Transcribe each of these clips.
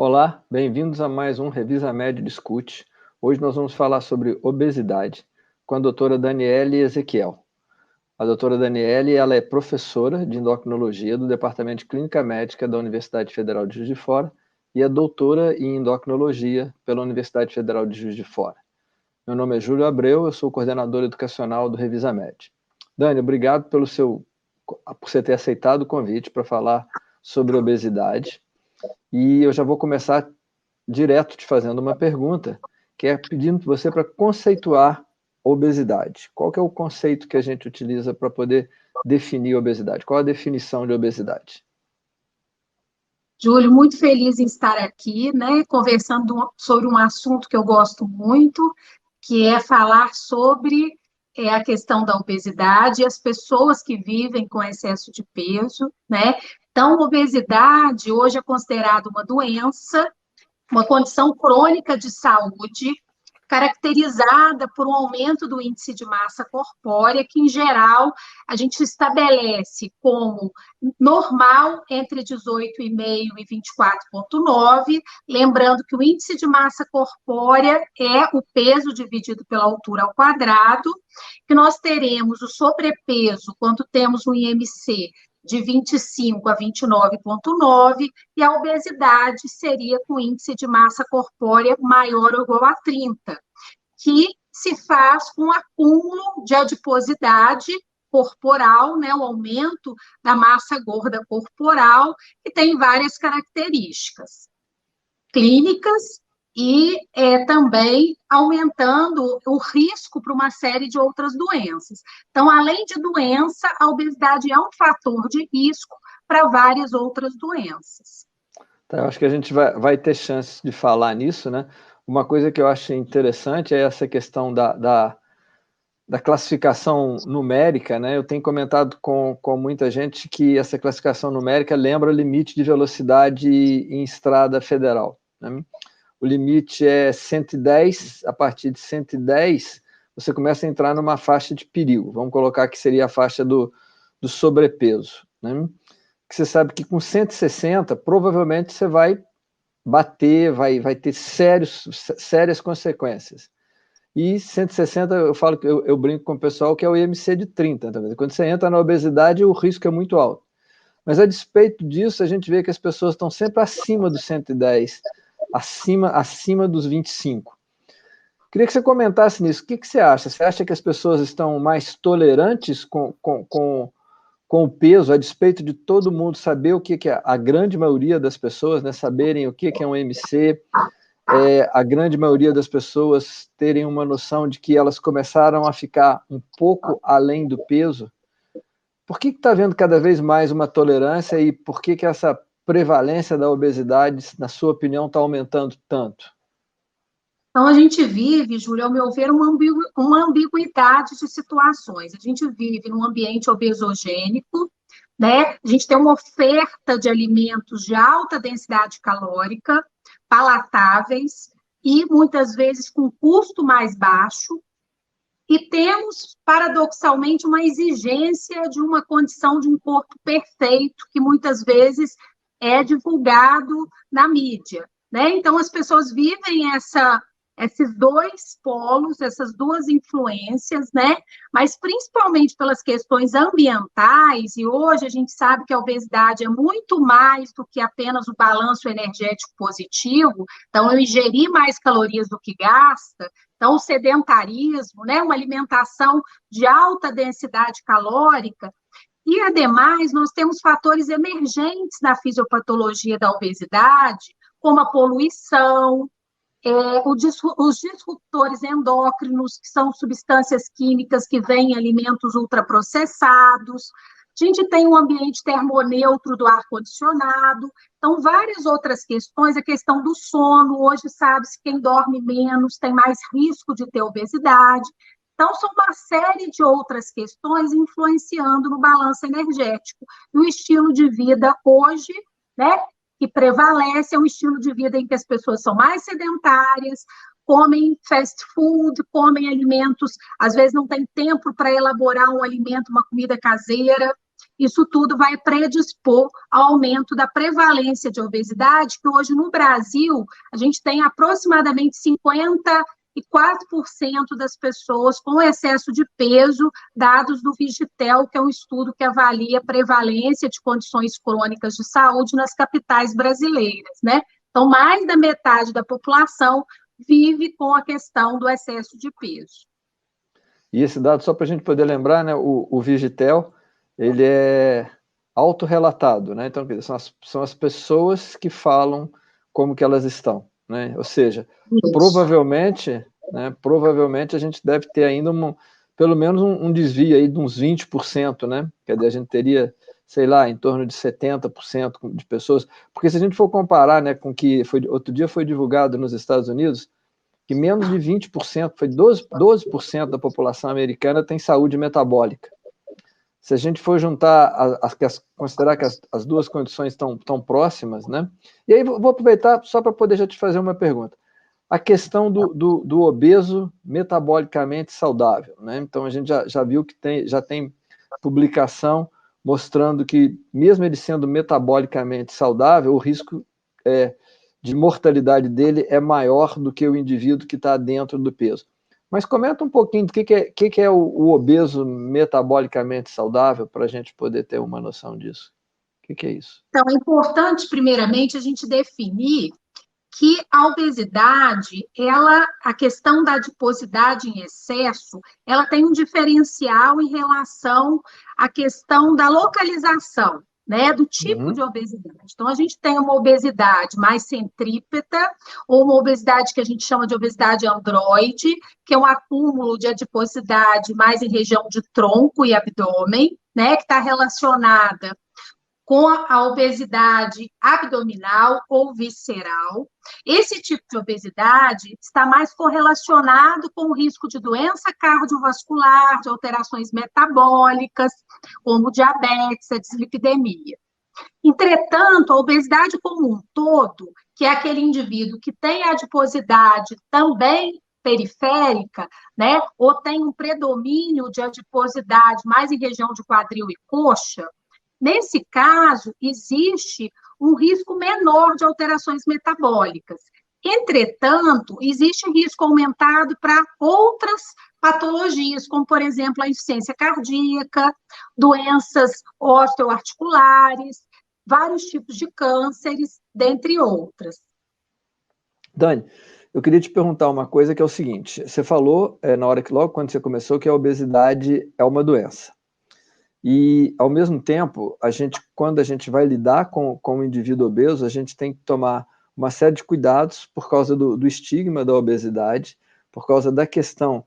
Olá, bem-vindos a mais um Revisa Med Discute. Hoje nós vamos falar sobre obesidade com a doutora Daniele Ezequiel. A doutora Daniele, ela é professora de endocrinologia do Departamento de Clínica Médica da Universidade Federal de Juiz de Fora e é doutora em endocrinologia pela Universidade Federal de Juiz de Fora. Meu nome é Júlio Abreu, eu sou coordenador educacional do Revisa Med. Dani, obrigado por você ter aceitado o convite para falar sobre obesidade. E eu já vou começar direto te fazendo uma pergunta, que é pedindo você para conceituar obesidade. Qual que é o conceito que a gente utiliza para poder definir obesidade? Qual a definição de obesidade? Júlio, muito feliz em estar aqui, né, conversando sobre um assunto que eu gosto muito, que é falar sobre a questão da obesidade e as pessoas que vivem com excesso de peso, né? Então, obesidade hoje é considerada uma doença, uma condição crônica de saúde, caracterizada por um aumento do índice de massa corpórea, que, em geral, a gente estabelece como normal entre 18,5 e 24,9, lembrando que o índice de massa corpórea é o peso dividido pela altura ao quadrado, que nós teremos o sobrepeso quando temos um IMC de 25 a 29,9, e a obesidade seria com índice de massa corpórea maior ou igual a 30, que se faz com acúmulo de adiposidade corporal, né, o aumento da massa gorda corporal, que tem várias características clínicas e também aumentando o risco para uma série de outras doenças. Então, além de doença, a obesidade é um fator de risco para várias outras doenças. Então, eu acho que a gente vai ter chance de falar nisso, né? Uma coisa que eu acho interessante é essa questão da classificação numérica, né? Eu tenho comentado com muita gente que essa classificação numérica lembra o limite de velocidade em estrada federal, né? O limite é 110, a partir de 110, você começa a entrar numa faixa de perigo. Vamos colocar que seria a faixa do sobrepeso, né? Que você sabe que com 160, provavelmente você vai bater, vai ter sérias consequências. E 160, eu falo que eu brinco com o pessoal que é o IMC de 30. Tá? Quando você entra na obesidade, o risco é muito alto. Mas a despeito disso, a gente vê que as pessoas estão sempre acima dos 110, acima dos 25. Queria que você comentasse nisso. O que você acha? Você acha que as pessoas estão mais tolerantes com o peso, a despeito de todo mundo saber o que é a grande maioria das pessoas, né, saberem o que é um IMC, a grande maioria das pessoas terem uma noção de que elas começaram a ficar um pouco além do peso? Por que está havendo cada vez mais uma tolerância e por que essa prevalência da obesidade, na sua opinião, está aumentando tanto? Então, a gente vive, Júlio, ao meu ver, uma ambiguidade de situações. A gente vive num ambiente obesogênico, né? A gente tem uma oferta de alimentos de alta densidade calórica, palatáveis e muitas vezes com custo mais baixo, e temos, paradoxalmente, uma exigência de uma condição de um corpo perfeito, que muitas vezes é divulgado na mídia, né? Então, as pessoas vivem esses dois polos, essas duas influências, né? Mas principalmente pelas questões ambientais, e hoje a gente sabe que a obesidade é muito mais do que apenas o balanço energético positivo, então eu ingeri mais calorias do que gasta. Então, o sedentarismo, né, uma alimentação de alta densidade calórica, e, ademais, nós temos fatores emergentes na fisiopatologia da obesidade, como a poluição, os disruptores endócrinos, que são substâncias químicas que vêm em alimentos ultraprocessados. A gente tem um ambiente termoneutro do ar-condicionado. Então, várias outras questões, a questão do sono. Hoje sabe-se que quem dorme menos tem mais risco de ter obesidade. Então, são uma série de outras questões influenciando no balanço energético. E o estilo de vida hoje, né, que prevalece é um estilo de vida em que as pessoas são mais sedentárias, comem fast food, comem alimentos, às vezes não tem tempo para elaborar um alimento, uma comida caseira. isso tudo vai predispor ao aumento da prevalência de obesidade, que hoje no Brasil a gente tem aproximadamente 54% das pessoas com excesso de peso, dados do Vigitel, que é um estudo que avalia a prevalência de condições crônicas de saúde nas capitais brasileiras, né? Então, mais da metade da população vive com a questão do excesso de peso. E esse dado, só para a gente poder lembrar, né, o Vigitel, ele é autorrelatado, né? Então, são as pessoas que falam como que elas estão, né? Ou seja, provavelmente a gente deve ter ainda pelo menos um desvio aí de uns 20%, né? Quer dizer, a gente teria, sei lá, em torno de 70% de pessoas, porque se a gente for comparar, né, com que outro dia foi divulgado nos Estados Unidos, que menos de 20%, foi 12% da população americana tem saúde metabólica. Se a gente for juntar, considerar que as duas condições estão próximas, né? E aí vou aproveitar só para poder já te fazer uma pergunta. A questão do obeso metabolicamente saudável, né? Então a gente já viu que já tem publicação mostrando que, mesmo ele sendo metabolicamente saudável, o risco de mortalidade dele é maior do que o indivíduo que está dentro do peso. Mas comenta um pouquinho do que é o obeso metabolicamente saudável, para a gente poder ter uma noção disso. O que é isso? Então, é importante, primeiramente, a gente definir que a obesidade, a questão da adiposidade em excesso, ela tem um diferencial em relação à questão da localização, né, do tipo de obesidade. Então, a gente tem uma obesidade mais centrípeta, ou uma obesidade que a gente chama de obesidade androide, que é um acúmulo de adiposidade mais em região de tronco e abdômen, né, que está relacionada com a obesidade abdominal ou visceral. Esse tipo de obesidade está mais correlacionado com o risco de doença cardiovascular, de alterações metabólicas, como diabetes, a dislipidemia. Entretanto, a obesidade como um todo, que é aquele indivíduo que tem adiposidade também periférica, né, ou tem um predomínio de adiposidade mais em região de quadril e coxa, nesse caso, existe um risco menor de alterações metabólicas. Entretanto, existe risco aumentado para outras patologias, como, por exemplo, a insuficiência cardíaca, doenças osteoarticulares, vários tipos de cânceres, dentre outras. Dani, eu queria te perguntar uma coisa que é o seguinte, você falou, logo quando você começou, que a obesidade é uma doença. E, ao mesmo tempo, quando a gente vai lidar com o indivíduo obeso, a gente tem que tomar uma série de cuidados por causa do estigma da obesidade, por causa da questão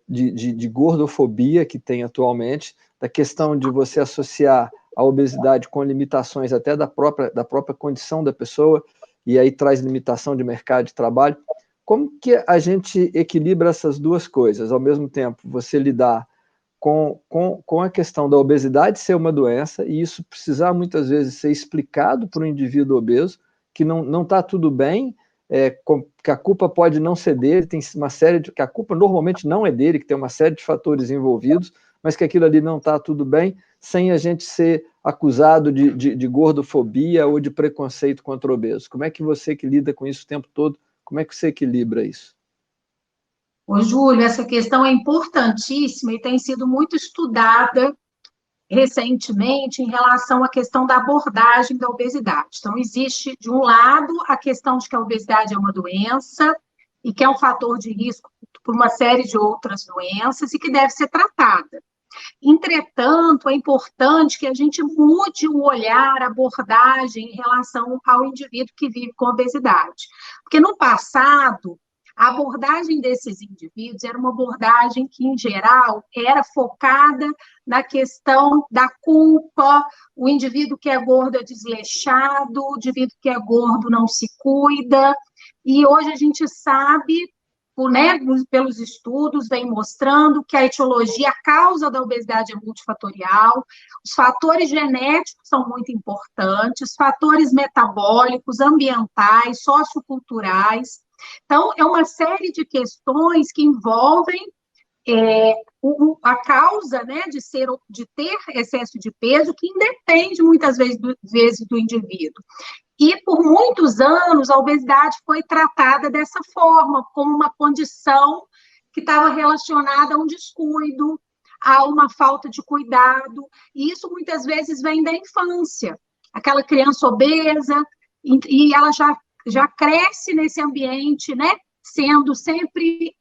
de gordofobia que tem atualmente, da questão de você associar a obesidade com limitações até da própria condição da pessoa, e aí traz limitação de mercado de trabalho. Como que a gente equilibra essas duas coisas? Ao mesmo tempo, você lidar com a questão da obesidade ser uma doença, e isso precisar muitas vezes ser explicado para o indivíduo obeso, que não está tudo bem, que a culpa pode não ser dele, tem uma série que a culpa normalmente não é dele, que tem uma série de fatores envolvidos, mas que aquilo ali não está tudo bem, sem a gente ser acusado de gordofobia ou de preconceito contra o obeso. Como é que você que lida com isso o tempo todo, como é que você equilibra isso? Ô, Júlio, essa questão é importantíssima e tem sido muito estudada recentemente em relação à questão da abordagem da obesidade. Então, existe, de um lado, a questão de que a obesidade é uma doença e que é um fator de risco por uma série de outras doenças e que deve ser tratada. Entretanto, é importante que a gente mude o olhar, a abordagem em relação ao indivíduo que vive com obesidade. Porque no passado, a abordagem desses indivíduos era uma abordagem que, em geral, era focada na questão da culpa, o indivíduo que é gordo é desleixado, o indivíduo que é gordo não se cuida, e hoje a gente sabe, né, pelos estudos, vem mostrando que a etiologia, a causa da obesidade é multifatorial, os fatores genéticos são muito importantes, fatores metabólicos, ambientais, socioculturais. Então, é uma série de questões que envolvem a causa, né, de ter excesso de peso, que independe muitas vezes do indivíduo. E por muitos anos a obesidade foi tratada dessa forma, como uma condição que estava relacionada a um descuido, a uma falta de cuidado, e isso muitas vezes vem da infância. Aquela criança obesa, e ela já cresce nesse ambiente, né, sendo sempre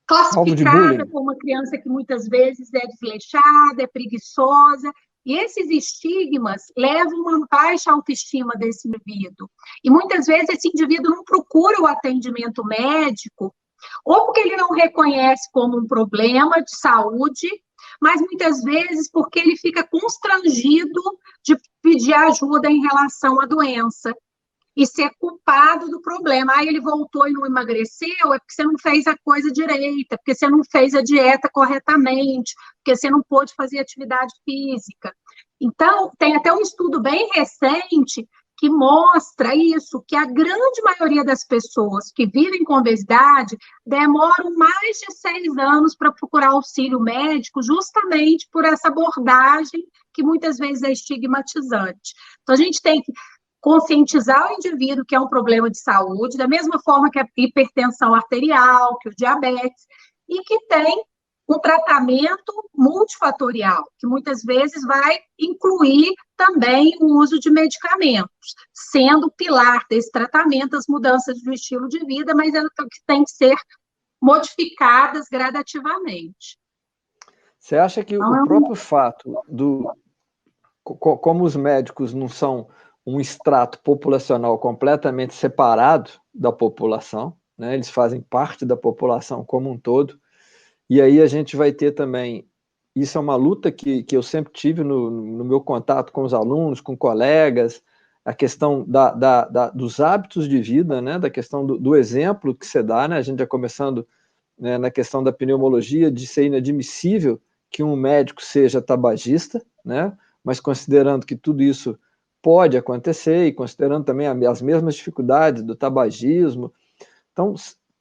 classificada como uma criança que muitas vezes é desleixada, é preguiçosa, e esses estigmas levam a uma baixa autoestima desse indivíduo. E muitas vezes esse indivíduo não procura o atendimento médico, ou porque ele não reconhece como um problema de saúde, mas muitas vezes porque ele fica constrangido de pedir ajuda em relação à doença e ser culpado do problema. Aí ele voltou e não emagreceu, é porque você não fez a coisa direita, porque você não fez a dieta corretamente, porque você não pôde fazer atividade física. Então, tem até um estudo bem recente que mostra isso, que a grande maioria das pessoas que vivem com obesidade demoram mais de 6 anos para procurar auxílio médico, justamente por essa abordagem que muitas vezes é estigmatizante. Então, a gente tem que conscientizar o indivíduo que é um problema de saúde, da mesma forma que a hipertensão arterial, que o diabetes, e que tem um tratamento multifatorial, que muitas vezes vai incluir também o uso de medicamentos, sendo o pilar desse tratamento as mudanças do estilo de vida, mas é que tem que ser modificadas gradativamente. Você acha que o próprio fato como os médicos não são um extrato populacional completamente separado da população, né? Eles fazem parte da população como um todo, e aí a gente vai ter também, isso é uma luta que eu sempre tive no meu contato com os alunos, com colegas, a questão dos hábitos de vida, né? Da questão do exemplo que você dá, né? A gente já começando, né, na questão da pneumologia, de ser inadmissível que um médico seja tabagista, né? Mas considerando que tudo isso pode acontecer, e considerando também as mesmas dificuldades do tabagismo. Então,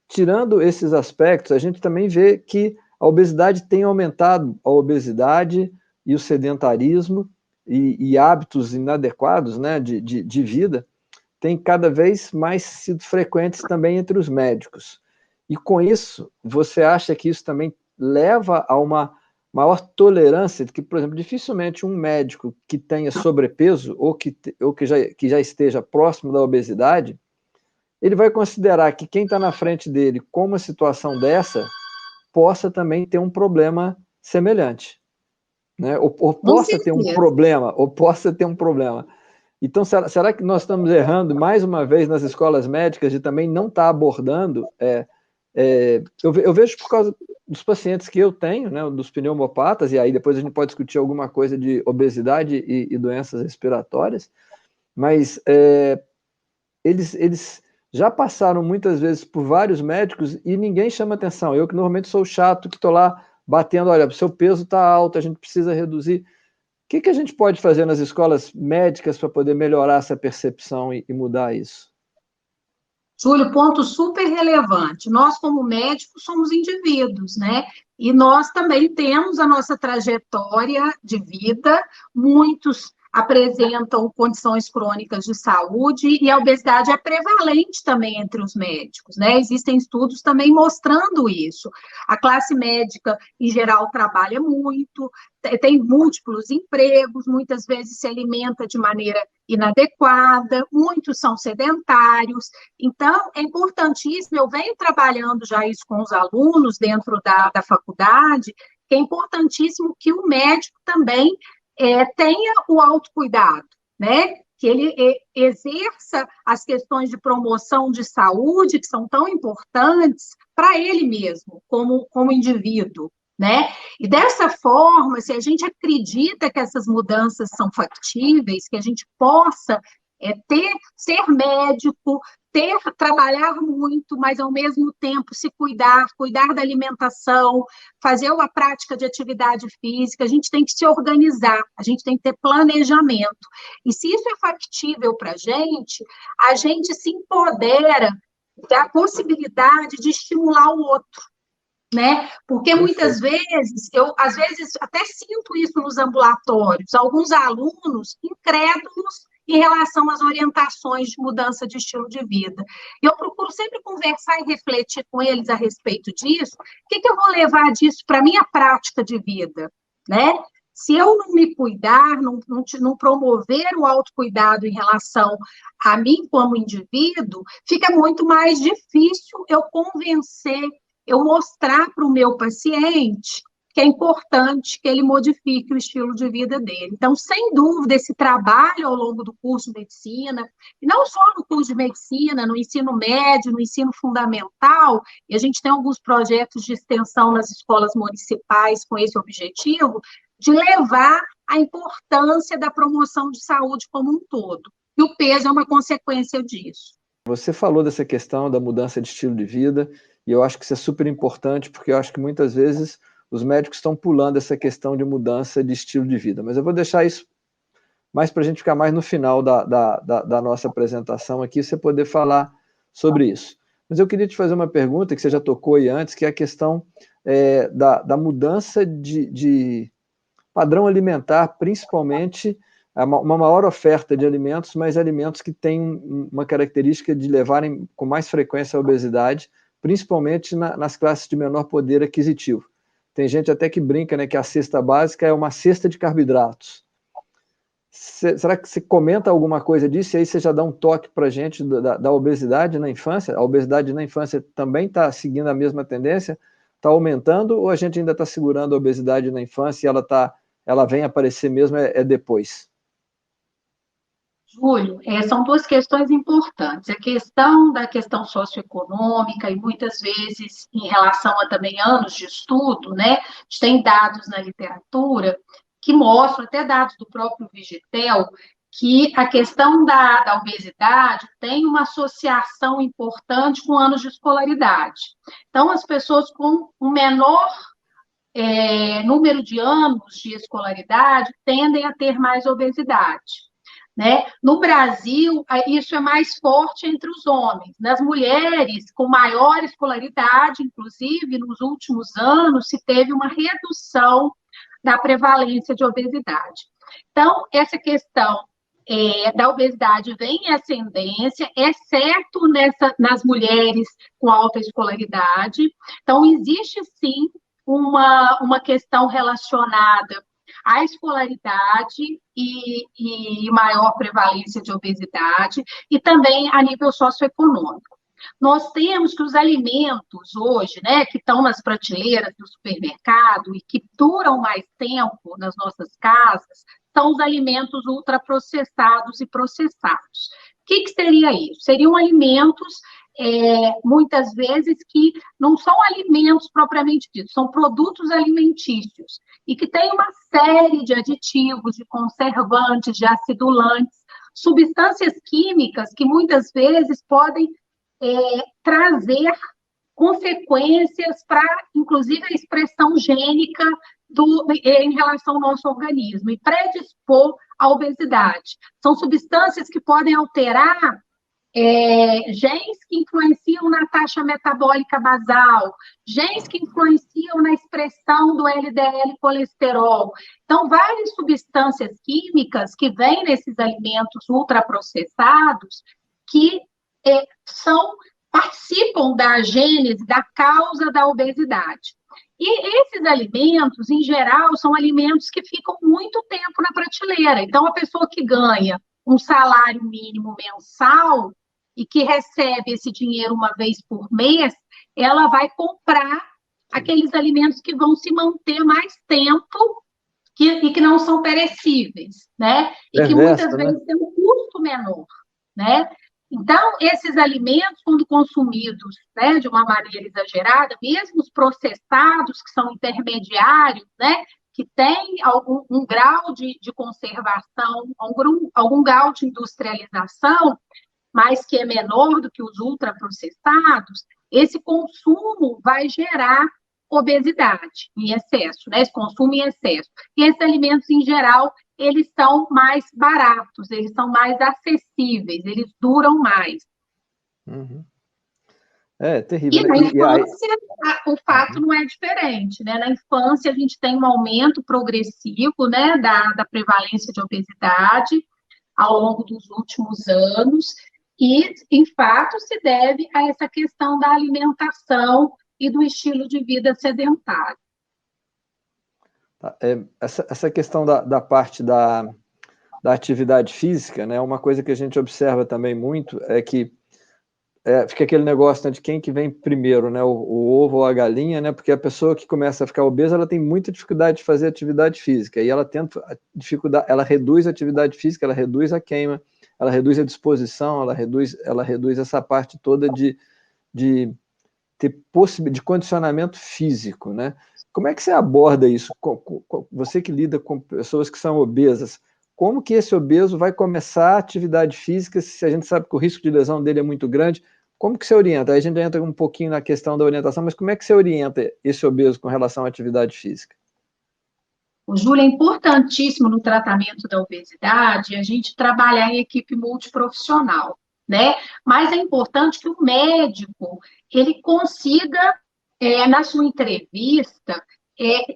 tirando esses aspectos, a gente também vê que a obesidade tem aumentado, a obesidade e o sedentarismo e hábitos inadequados, né, de vida, têm cada vez mais sido frequentes também entre os médicos. E com isso, você acha que isso também leva a uma maior tolerância de que, por exemplo, dificilmente um médico que tenha sobrepeso ou que já esteja próximo da obesidade, ele vai considerar que quem está na frente dele com uma situação dessa possa também ter um problema semelhante, né? Ou possa ter um problema, Então, será que nós estamos errando mais uma vez nas escolas médicas de também não estar abordando eu vejo por causa dos pacientes que eu tenho, né, dos pneumopatas, e aí depois a gente pode discutir alguma coisa de obesidade e doenças respiratórias, mas eles já passaram muitas vezes por vários médicos e ninguém chama atenção. Eu que normalmente sou o chato, que estou lá batendo, olha, seu peso está alto, a gente precisa reduzir. O que a gente pode fazer nas escolas médicas para poder melhorar essa percepção e mudar isso? Júlio, ponto super relevante. Nós, como médicos, somos indivíduos, né? E nós também temos a nossa trajetória de vida, muitos apresentam condições crônicas de saúde e a obesidade é prevalente também entre os médicos, né? Existem estudos também mostrando isso. A classe médica, em geral, trabalha muito, tem múltiplos empregos, muitas vezes se alimenta de maneira inadequada, muitos são sedentários. Então, é importantíssimo, eu venho trabalhando já isso com os alunos dentro da faculdade, que é importantíssimo que o médico também tenha o autocuidado, né? Que ele exerça as questões de promoção de saúde, que são tão importantes para ele mesmo, como indivíduo, né? E dessa forma, se a gente acredita que essas mudanças são factíveis, que a gente possa ser médico, trabalhar muito, mas ao mesmo tempo se cuidar da alimentação, fazer uma prática de atividade física, a gente tem que se organizar, a gente tem que ter planejamento. E se isso é factível para a gente se empodera da possibilidade de estimular o outro. né? Porque muitas vezes, eu às vezes até sinto isso nos ambulatórios, alguns alunos incrédulos em relação às orientações de mudança de estilo de vida. Eu procuro sempre conversar e refletir com eles a respeito disso, o que eu vou levar disso para a minha prática de vida, né? Se eu não me cuidar, não promover o autocuidado em relação a mim como indivíduo, fica muito mais difícil eu convencer, eu mostrar para o meu paciente que é importante que ele modifique o estilo de vida dele. Então, sem dúvida, esse trabalho ao longo do curso de medicina, e não só no curso de medicina, no ensino médio, no ensino fundamental, e a gente tem alguns projetos de extensão nas escolas municipais com esse objetivo, de levar a importância da promoção de saúde como um todo. E o peso é uma consequência disso. Você falou dessa questão da mudança de estilo de vida, e eu acho que isso é super importante, porque eu acho que muitas vezes os médicos estão pulando essa questão de mudança de estilo de vida. Mas eu vou deixar isso mais para a gente ficar mais no final da nossa apresentação aqui, você poder falar sobre isso. Mas eu queria te fazer uma pergunta, que você já tocou aí antes, que é a questão da mudança de padrão alimentar, principalmente uma maior oferta de alimentos, mas alimentos que têm uma característica de levarem com mais frequência à obesidade, principalmente nas classes de menor poder aquisitivo. Tem gente até que brinca, né, que a cesta básica é uma cesta de carboidratos. Será que você comenta alguma coisa disso? E aí você já dá um toque para a gente da obesidade na infância? A obesidade na infância também está seguindo a mesma tendência? Está aumentando ou a gente ainda está segurando a obesidade na infância e ela vem aparecer mesmo depois? Júlio, são duas questões importantes. A questão socioeconômica e muitas vezes em relação a também anos de estudo, né? A gente tem dados na literatura que mostram, até dados do próprio Vigitel, que a questão da obesidade tem uma associação importante com anos de escolaridade. Então, as pessoas com um menor número de anos de escolaridade tendem a ter mais obesidade. Né? No Brasil, isso é mais forte entre os homens. Nas mulheres, com maior escolaridade, inclusive, nos últimos anos, se teve uma redução da prevalência de obesidade. Então, essa questão da obesidade vem em ascendência, exceto nas mulheres com alta escolaridade. Então, existe, sim, uma questão relacionada à escolaridade e maior prevalência de obesidade, e também a nível socioeconômico. Nós temos que os alimentos hoje, né, que estão nas prateleiras do supermercado e que duram mais tempo nas nossas casas, são os alimentos ultraprocessados e processados. O que seria isso? Seriam alimentos muitas vezes que não são alimentos propriamente ditos, são produtos alimentícios e que têm uma série de aditivos, de conservantes, de acidulantes, substâncias químicas que muitas vezes podem trazer consequências para, inclusive, a expressão gênica em relação ao nosso organismo e predispor à obesidade. São substâncias que podem alterar genes que influenciam na taxa metabólica basal, genes que influenciam na expressão do LDL colesterol. Então, várias substâncias químicas que vêm nesses alimentos ultraprocessados que participam da gênese, da causa da obesidade. E esses alimentos, em geral, são alimentos que ficam muito tempo na prateleira. Então, a pessoa que ganha um salário mínimo mensal e que recebe esse dinheiro uma vez por mês, ela vai comprar aqueles alimentos que vão se manter mais tempo e que não são perecíveis, né? E que muitas vezes têm um custo menor, né? Então, esses alimentos, quando consumidos, né, de uma maneira exagerada, mesmo os processados, que são intermediários, né, que têm um grau de conservação, algum grau de industrialização, mas que é menor do que os ultraprocessados, esse consumo vai gerar obesidade em excesso, né? Esse consumo em excesso. E esses alimentos, em geral, eles são mais baratos, eles são mais acessíveis, eles duram mais. Uhum. É terrível, E né? na infância, o fato não é diferente, né? Na infância, a gente tem um aumento progressivo, né, da prevalência de obesidade ao longo dos últimos anos, e, em fato, se deve a essa questão da alimentação e do estilo de vida sedentário. Essa questão da parte da atividade física, né, uma coisa que a gente observa também muito é que fica aquele negócio, né, de quem que vem primeiro, né, o ovo ou a galinha, né, porque a pessoa que começa a ficar obesa, ela tem muita dificuldade de fazer atividade física, e ela tenta ela reduz a atividade física, ela reduz a queima, ela reduz a disposição, ela reduz essa parte toda de ter de condicionamento físico, né? Como é que você aborda isso? Você que lida com pessoas que são obesas, como que esse obeso vai começar a atividade física se a gente sabe que o risco de lesão dele é muito grande? Como que você orienta? Aí a gente entra um pouquinho na questão da orientação, mas como é que você orienta esse obeso com relação à atividade física? O Júlio, é importantíssimo no tratamento da obesidade a gente trabalhar em equipe multiprofissional, né? Mas é importante que o médico ele consiga, na sua entrevista,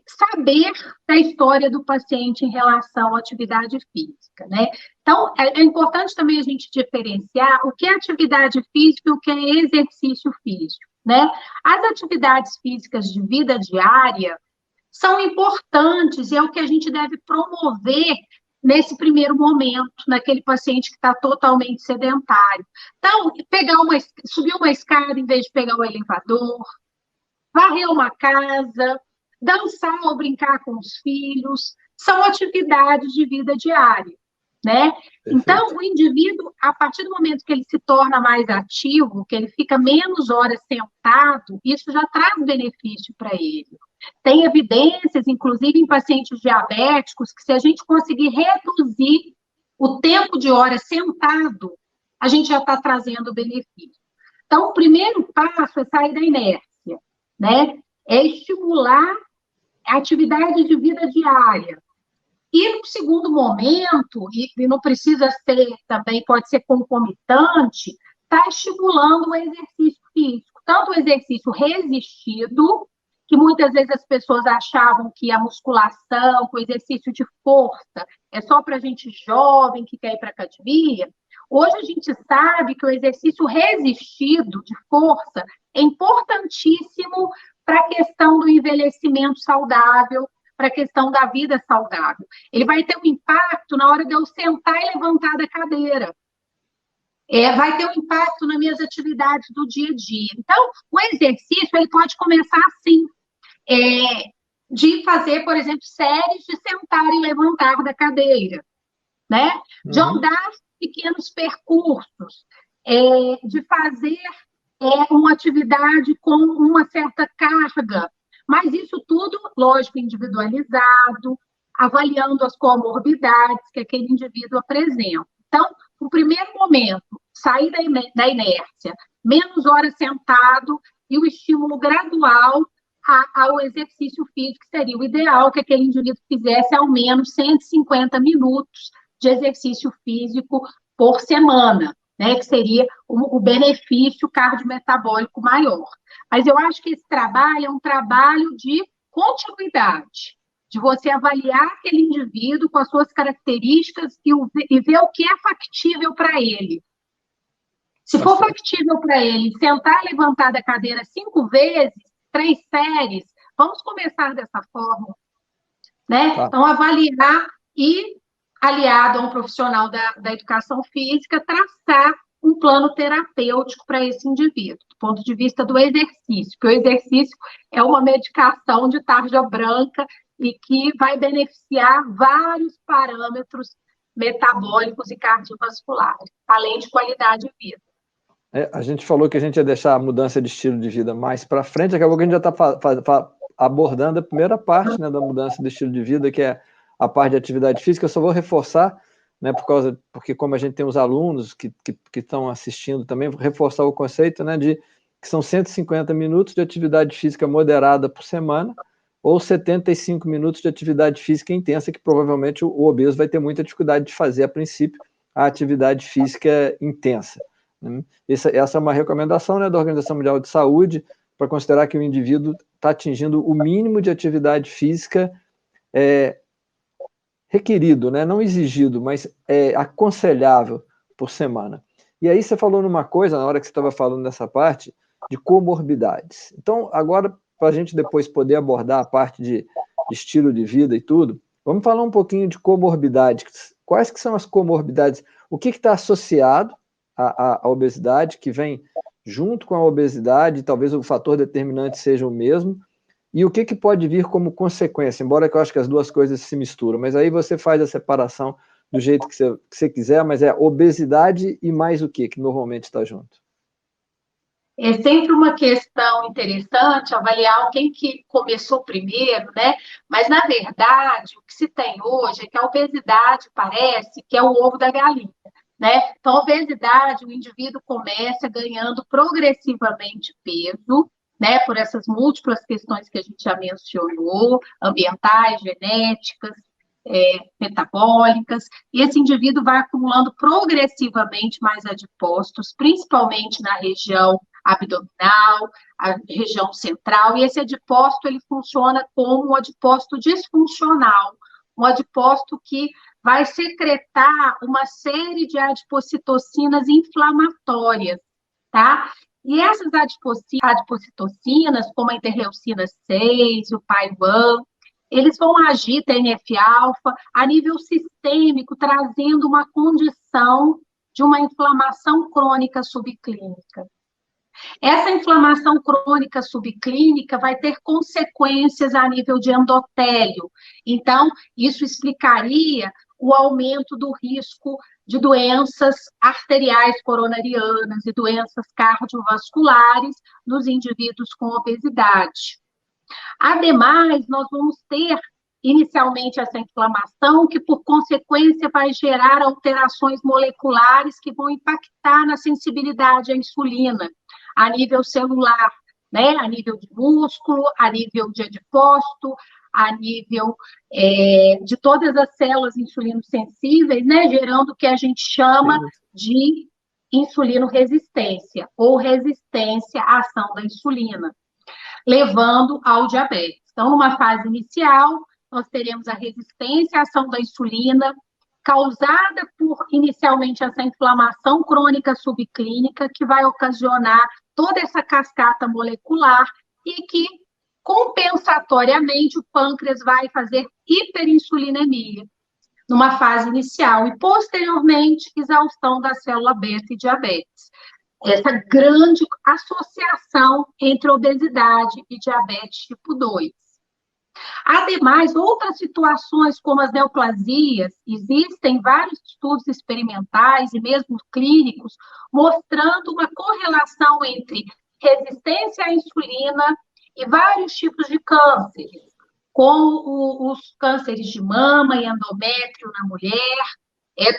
saber da história do paciente em relação à atividade física, né? Então, é importante também a gente diferenciar o que é atividade física e o que é exercício físico, né? As atividades físicas de vida diária são importantes e é o que a gente deve promover nesse primeiro momento, naquele paciente que está totalmente sedentário. Então, subir uma escada em vez de pegar o elevador, varrer uma casa, dançar ou brincar com os filhos, são atividades de vida diária, né? Então, o indivíduo, a partir do momento que ele se torna mais ativo, que ele fica menos horas sentado, isso já traz benefício para ele. Tem evidências, inclusive em pacientes diabéticos, que se a gente conseguir reduzir o tempo de horas sentado, a gente já está trazendo benefício. Então, o primeiro passo é sair da inércia, né? É estimular a atividade de vida diária. E no segundo momento, e não precisa ser também, pode ser concomitante, está estimulando o exercício físico, tanto o exercício resistido, que muitas vezes as pessoas achavam que a musculação, o exercício de força, é só para gente jovem que quer ir para a academia. Hoje a gente sabe que o exercício resistido de força é importantíssimo para a questão do envelhecimento saudável, para a questão da vida saudável. Ele vai ter um impacto na hora de eu sentar e levantar da cadeira. Vai ter um impacto nas minhas atividades do dia a dia. Então, o exercício ele pode começar assim, de fazer, por exemplo, séries de sentar e levantar da cadeira, né? De andar pequenos percursos, de fazer uma atividade com uma certa carga, mas isso tudo, lógico, individualizado, avaliando as comorbidades que aquele indivíduo apresenta. Então, no primeiro momento, sair da inércia, menos horas sentado e o estímulo gradual ao exercício físico, que seria o ideal que aquele indivíduo fizesse ao menos 150 minutos de exercício físico por semana, né, que seria o benefício cardiometabólico maior. Mas eu acho que esse trabalho é um trabalho de continuidade, de você avaliar aquele indivíduo com as suas características e ver o que é factível para ele. Se for factível para ele sentar e levantar da cadeira 5 vezes, 3 séries, vamos começar dessa forma, né? Tá. Então, avaliar e, aliado a um profissional da educação física, traçar um plano terapêutico para esse indivíduo, do ponto de vista do exercício, porque o exercício é uma medicação de tarja branca e que vai beneficiar vários parâmetros metabólicos e cardiovasculares, além de qualidade de vida. A gente falou que a gente ia deixar a mudança de estilo de vida mais para frente, acabou que a gente já está abordando a primeira parte, né, da mudança de estilo de vida, que é a parte de atividade física. Eu só vou reforçar, né, porque como a gente tem os alunos que estão assistindo também, vou reforçar o conceito, né, de que são 150 minutos de atividade física moderada por semana, ou 75 minutos de atividade física intensa, que provavelmente o obeso vai ter muita dificuldade de fazer a princípio a atividade física intensa, né? Essa é uma recomendação, né, da Organização Mundial de Saúde, para considerar que o indivíduo está atingindo o mínimo de atividade física requerido, né, não exigido, mas aconselhável por semana. E aí você falou numa coisa, na hora que você estava falando nessa parte, de comorbidades. Então, agora, para a gente depois poder abordar a parte de estilo de vida e tudo, vamos falar um pouquinho de comorbidades. Quais que são as comorbidades? O que está associado à obesidade, que vem junto com a obesidade, talvez o fator determinante seja o mesmo, e o que pode vir como consequência, embora que eu acho que as duas coisas se misturam, mas aí você faz a separação do jeito que você quiser, mas é obesidade e mais o que normalmente está junto? É sempre uma questão interessante avaliar quem que começou primeiro, né? Mas, na verdade, o que se tem hoje é que a obesidade parece que é o ovo da galinha, né? Então, a obesidade, o indivíduo começa ganhando progressivamente peso, né? Por essas múltiplas questões que a gente já mencionou, ambientais, genéticas, metabólicas, e esse indivíduo vai acumulando progressivamente mais adipócitos, principalmente na região abdominal, a região central, e esse adipócito ele funciona como um adipócito disfuncional, um adipócito que vai secretar uma série de adipocitocinas inflamatórias, tá? E essas adipocitocinas, como a interleucina 6, o PAI-1, eles vão agir, TNF-alfa, a nível sistêmico, trazendo uma condição de uma inflamação crônica subclínica. Essa inflamação crônica subclínica vai ter consequências a nível de endotélio. Então, isso explicaria o aumento do risco de doenças arteriais coronarianas e doenças cardiovasculares nos indivíduos com obesidade. Ademais, nós vamos ter inicialmente essa inflamação, que por consequência vai gerar alterações moleculares que vão impactar na sensibilidade à insulina, a nível celular, né? A nível de músculo, a nível de adipócito, a nível de todas as células insulino-sensíveis, né? Gerando o que a gente chama de insulino-resistência, ou resistência à ação da insulina, levando ao diabetes. Então, numa fase inicial, nós teremos a resistência à ação da insulina, causada por, inicialmente, essa inflamação crônica subclínica, que vai ocasionar toda essa cascata molecular e que, compensatoriamente, o pâncreas vai fazer hiperinsulinemia, numa fase inicial, e, posteriormente, exaustão da célula beta e diabetes. Essa grande associação entre obesidade e diabetes tipo 2. Ademais, outras situações como as neoplasias, existem vários estudos experimentais e mesmo clínicos mostrando uma correlação entre resistência à insulina e vários tipos de cânceres, como os cânceres de mama e endométrio na mulher,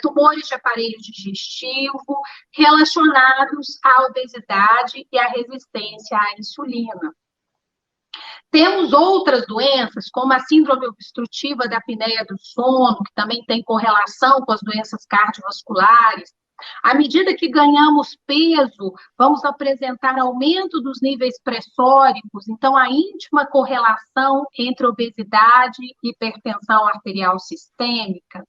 tumores de aparelho digestivo relacionados à obesidade e à resistência à insulina. Temos outras doenças, como a síndrome obstrutiva da apneia do sono, que também tem correlação com as doenças cardiovasculares. À medida que ganhamos peso, vamos apresentar aumento dos níveis pressóricos, então a íntima correlação entre obesidade e hipertensão arterial sistêmica.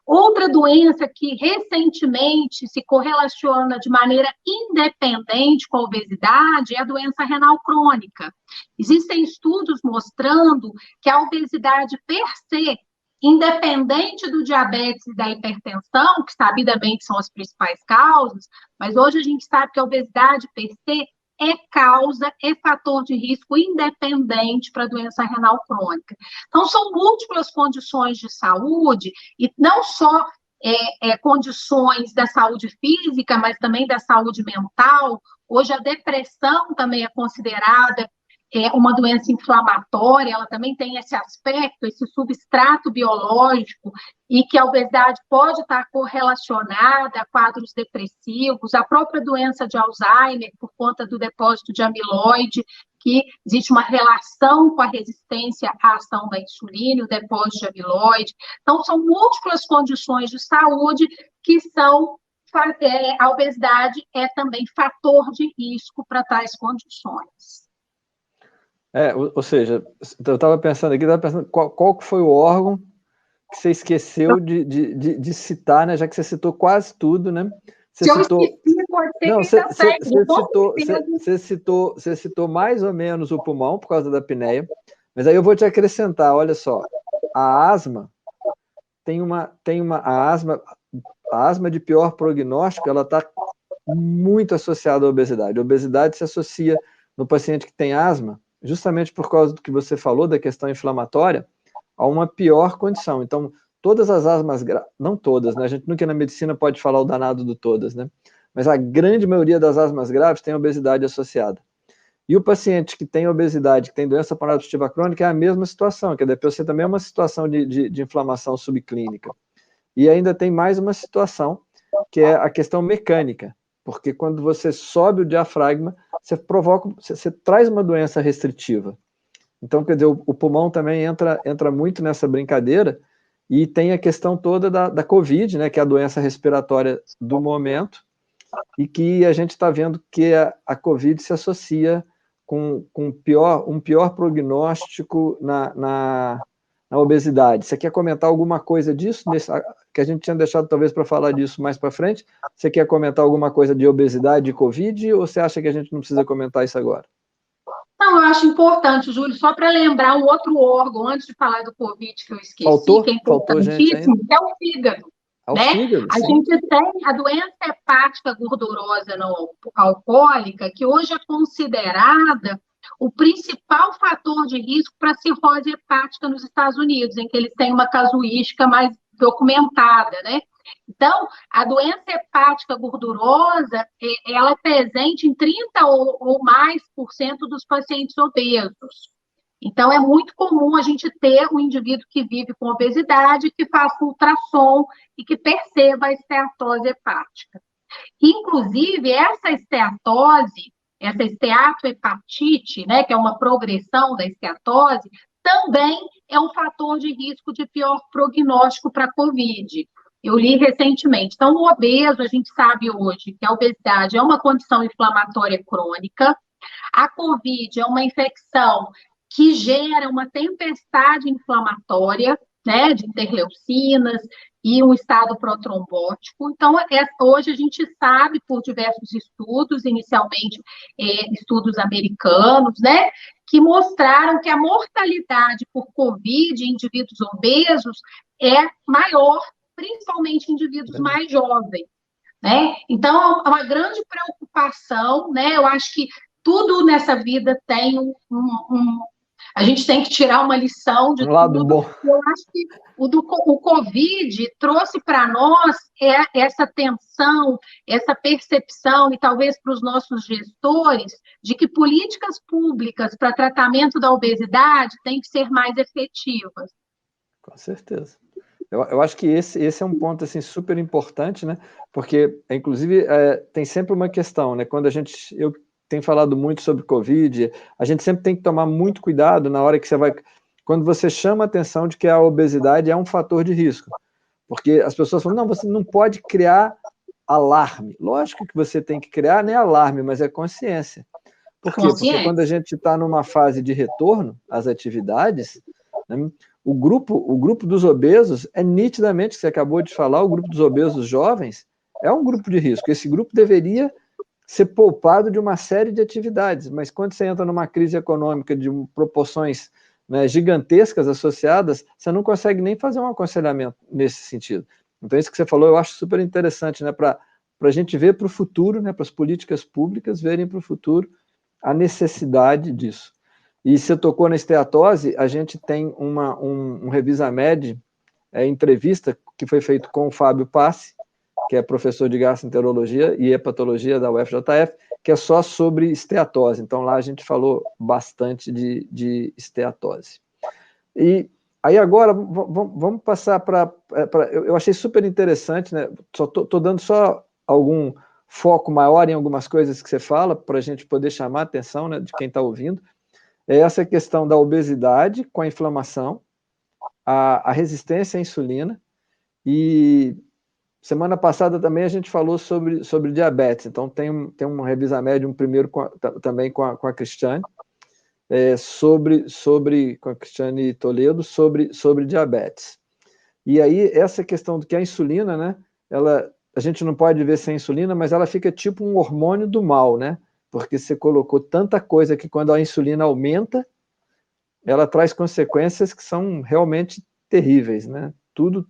Outra doença que recentemente se correlaciona de maneira independente com a obesidade é a doença renal crônica. Existem estudos mostrando que a obesidade per se, independente do diabetes e da hipertensão, que sabidamente são as principais causas, mas hoje a gente sabe que a obesidade per se é fator de risco independente para a doença renal crônica. Então, são múltiplas condições de saúde, e não só condições da saúde física, mas também da saúde mental. Hoje, a depressão também é considerada uma doença inflamatória, ela também tem esse aspecto, esse substrato biológico, e que a obesidade pode estar correlacionada a quadros depressivos, a própria doença de Alzheimer, por conta do depósito de amiloide, que existe uma relação com a resistência à ação da insulina, o depósito de amiloide. Então, são múltiplas condições de saúde que são a obesidade é também fator de risco para tais condições. Ou seja, eu estava pensando aqui, qual que foi o órgão que você esqueceu de citar, né? Já que você citou quase tudo, né? Você citou mais ou menos o pulmão por causa da apneia, mas aí eu vou te acrescentar, olha só, a asma a asma de pior prognóstico, ela está muito associada à obesidade. A obesidade se associa no paciente que tem asma, justamente por causa do que você falou, da questão inflamatória, a uma pior condição. Então, todas as asmas, não todas, né? A gente nunca na medicina pode falar o danado do todas, né? Mas a grande maioria das asmas graves tem obesidade associada. E o paciente que tem obesidade, que tem doença pulmonar obstrutiva crônica, é a mesma situação, que a DPOC também é uma situação de inflamação subclínica. E ainda tem mais uma situação, que é a questão mecânica, porque quando você sobe o diafragma, você traz uma doença restritiva. Então, quer dizer, o pulmão também entra muito nessa brincadeira, e tem a questão toda da COVID, né, que é a doença respiratória do momento, e que a gente está vendo que a COVID se associa com um pior prognóstico na obesidade. Você quer comentar alguma coisa disso, que a gente tinha deixado talvez para falar disso mais para frente? Você quer comentar alguma coisa de obesidade e COVID, ou você acha que a gente não precisa comentar isso agora? Não, eu acho importante, Júlio, só para lembrar um outro órgão, antes de falar do COVID, que eu esqueci, que é importantíssimo, que é o fígado. Né? Fígado, a gente tem a doença hepática gordurosa não alcoólica, que hoje é considerada o principal fator de risco para a cirrose hepática nos Estados Unidos, em que eles têm uma casuística mais documentada, né? Então, a doença hepática gordurosa, ela é presente em 30 ou mais por cento dos pacientes obesos. Então, é muito comum a gente ter um indivíduo que vive com obesidade, que faça ultrassom e que perceba a esteatose hepática. Inclusive, essa esteatohepatite, né, que é uma progressão da esteatose, também é um fator de risco de pior prognóstico para a COVID. Eu li recentemente. Então, o obeso, a gente sabe hoje que a obesidade é uma condição inflamatória crônica, a COVID é uma infecção que gera uma tempestade inflamatória, né, de interleucinas e um estado protrombótico. Então, hoje a gente sabe, por diversos estudos, inicialmente estudos americanos, né, que mostraram que a mortalidade por COVID em indivíduos obesos é maior, principalmente em indivíduos mais jovens. Né? Então, é uma grande preocupação, né? Eu acho que tudo nessa vida tem a gente tem que tirar uma lição de lado tudo. Bom. Eu acho que o Covid trouxe para nós essa tensão, essa percepção, e talvez para os nossos gestores, de que políticas públicas para tratamento da obesidade têm que ser mais efetivas. Com certeza. Eu acho que esse é um ponto assim, super importante, né? Porque, inclusive, tem sempre uma questão, né? Quando eu tenho falado muito sobre Covid, a gente sempre tem que tomar muito cuidado na hora que quando você chama a atenção de que a obesidade é um fator de risco. Porque as pessoas falam, não, você não pode criar alarme. Lógico que você tem que criar, nem alarme, mas é consciência. Por quê? Porque quando a gente está numa fase de retorno às atividades, né, o grupo dos obesos é nitidamente, você acabou de falar, o grupo dos obesos jovens é um grupo de risco. Esse grupo deveria ser poupado de uma série de atividades, mas quando você entra numa crise econômica de proporções, né, gigantescas associadas, você não consegue nem fazer um aconselhamento nesse sentido. Então, isso que você falou eu acho super interessante, né, para a gente ver para o futuro, né, para as políticas públicas verem para o futuro a necessidade disso. E você tocou na esteatose, a gente tem um Revisamed, entrevista que foi feito com o Fábio Passi, que é professor de gastroenterologia e hepatologia da UFJF, que é só sobre esteatose. Então, lá a gente falou bastante de esteatose. E aí agora, vamos passar para... Eu achei super interessante, né? Estou dando só algum foco maior em algumas coisas que você fala, para a gente poder chamar a atenção, né, de quem está ouvindo. É essa questão da obesidade com a inflamação, a resistência à insulina, e Semana passada também a gente falou sobre diabetes, então tem um Revisa Médium primeiro também com a Cristiane, com a Cristiane Toledo, sobre diabetes. E aí, essa questão do que a insulina, né, a gente não pode ver sem insulina, mas ela fica tipo um hormônio do mal, né? Porque você colocou tanta coisa que quando a insulina aumenta, ela traz consequências que são realmente terríveis, né?